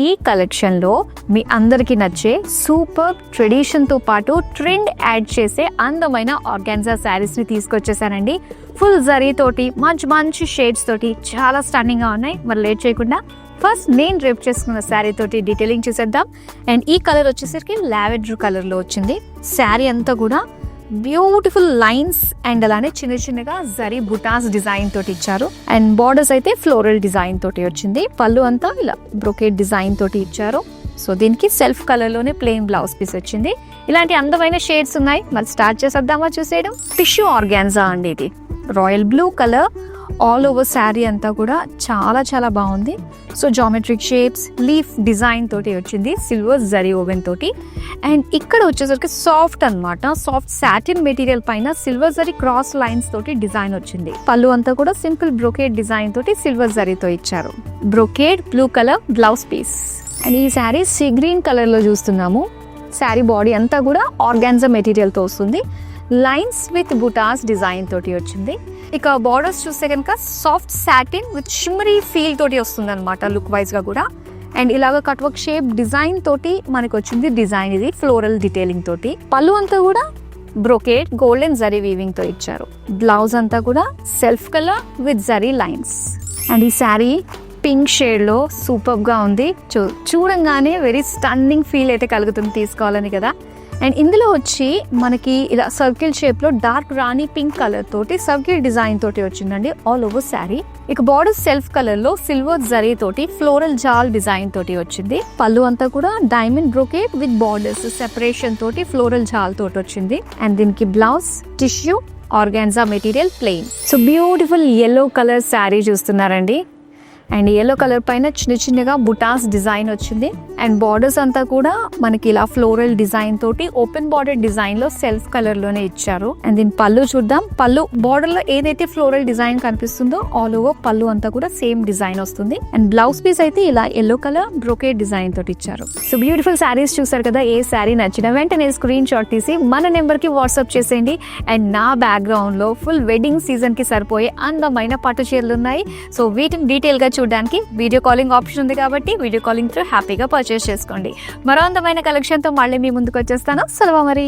ఈ కలెక్షన్లో మీ అందరికీ నచ్చే సూపర్ ట్రెడిషన్తో పాటు ట్రెండ్ యాడ్ చేసే అందమైన ఆర్గాన్జా శారీస్ని తీసుకొచ్చేసానండి. ఫుల్ జరీ తోటి మంచి మంచి షేడ్స్ తోటి చాలా స్టన్నింగ్గా ఉన్నాయి. మరి లేట్ చేయకుండా ఫస్ట్ నేను డ్రేప్ చేసుకున్న శారీ తోటి డీటెయిలింగ్ చూసేద్దాం. అండ్ ఈ కలర్ వచ్చేసరికి లావెండర్ కలర్లో వచ్చింది. శారీ అంతా కూడా బ్యూటిఫుల్ లైన్స్ అండ్ అలానే చిన్న చిన్నగా జరీ బుటాస్ డిజైన్ తోటి ఇచ్చారు. అండ్ బార్డర్స్ అయితే ఫ్లోరల్ డిజైన్ తోటి వచ్చింది. పళ్ళు అంతా ఇలా బ్రొకేట్ డిజైన్ తోటి ఇచ్చారు. సో దీనికి సెల్ఫ్ కలర్ లోనే ప్లెయిన్ బ్లౌజ్ పీస్ వచ్చింది. ఇలాంటి అందమైన షేడ్స్ ఉన్నాయి. మరి స్టార్ట్ చేసేద్దామా చూసేయడం. టిష్యూ ఆర్గాన్జా అండి. ఇది royal blue colour all over sari అంతా కూడా చాలా చాలా బాగుంది. So geometric shapes leaf design తోటి వచ్చింది, సిల్వర్ జరీ ఓవెన్ తోటి. అండ్ ఇక్కడ వచ్చేసరికి సాఫ్ట్ అన్నమాట, సాఫ్ట్ సాటిన్ మెటీరియల్ పైన సిల్వర్ జరీ క్రాస్ లైన్స్ తోటి డిజైన్ వచ్చింది. పళ్ళు అంతా కూడా సింపుల్ బ్రొకేడ్ డిజైన్ తోటి సిల్వర్ జరీతో ఇచ్చారు. Brocade blue colour blouse piece. And ఈ శారీ సీ గ్రీన్ కలర్ లో చూస్తున్నాము. శారీ బాడీ అంతా కూడా ఆర్గాన్జా మెటీరియల్ తో వస్తుంది. లైన్స్ విత్ బుటాస్ డిజైన్ తోటి వచ్చింది. ఇక బార్డర్స్ చూస్తే కనుక soft satin with shimmery feel తోటి వస్తుంది అనమాట లుక్ వైజ్ గా కూడా. అండ్ ఇలాగ కట్ వర్క్ షేప్ డిజైన్ తోటి మనకి వచ్చింది డిజైన్. ఇది ఫ్లోరల్ డీటెయిలింగ్ తోటి. పళ్ళు అంతా కూడా బ్రొకేడ్ గోల్డెన్ జరీ వీవింగ్ తో ఇచ్చారు. బ్లౌజ్ అంతా కూడా self colour with zari lines. And ఈ శారీ పింక్ షేడ్ లో సూపర్ గా ఉంది. చూడంగానే వెరీ స్టన్నింగ్ ఫీల్ అయితే కలుగుతుంది తీసుకోవాలని కదా. అండ్ ఇందులో వచ్చి మనకి ఇలా సర్కిల్ షేప్ లో డార్క్ రాణి పింక్ కలర్ తోటి సర్కిల్ డిజైన్ తోటి వచ్చిందండి ఆల్ ఓవర్ శారీ. ఇక బార్డర్ సెల్ఫ్ కలర్ లో సిల్వర్ జరీ తోటి ఫ్లోరల్ జాల్ డిజైన్ తోటి వచ్చింది. పళ్ళు అంతా కూడా diamond brocade with borders separation తోటి ఫ్లోరల్ జాల్ తోటి వచ్చింది. అండ్ దీనికి blouse tissue organza material plain. So beautiful yellow colour sari చూస్తున్నారండి. అండ్ ఎల్లో కలర్ పైన చిన్న చిన్నగా బుటాస్ డిజైన్ వచ్చింది. అండ్ బార్డర్స్ అంతా కూడా మనకి ఇలా ఫ్లోరల్ డిజైన్ తోటి ఓపెన్ బార్డర్ డిజైన్ లో సెల్ఫ్ కలర్ లోనే ఇచ్చారు. అండ్ దీని పళ్ళు చూద్దాం. పళ్ళు బార్డర్ లో ఏదైతే ఫ్లోరల్ డిజైన్ కనిపిస్తుందో ఆల్ ఓవర్ పళ్ళు అంతా కూడా సేమ్ డిజైన్ వస్తుంది. అండ్ బ్లౌజ్ పీస్ అయితే ఇలా ఎల్లో కలర్ బ్రొకేట్ డిజైన్ తోటి ఇచ్చారు. సో బ్యూటిఫుల్ శారీస్ చూసారు కదా. ఏ శారీ నచ్చిన వెంటనే స్క్రీన్ షాట్ తీసి మన నెంబర్ కి వాట్సాప్ చేసేయండి. అండ్ నా బ్యాక్గ్రౌండ్ లో ఫుల్ వెడ్డింగ్ సీజన్ కి సరిపోయే అందమైన పట్టు చీరలు ఉన్నాయి. సో వీటిని డీటెయిల్ గా చూడడానికి వీడియో కాలింగ్ ఆప్షన్ ఉంది కాబట్టి వీడియో కాలింగ్ త్రూ హ్యాపీగా పర్చేస్ చేసుకోండి. మరో అందమైన కలెక్షన్ తో మళ్ళీ మీ ముందుకు వచ్చేస్తాను. సెలవు మరి.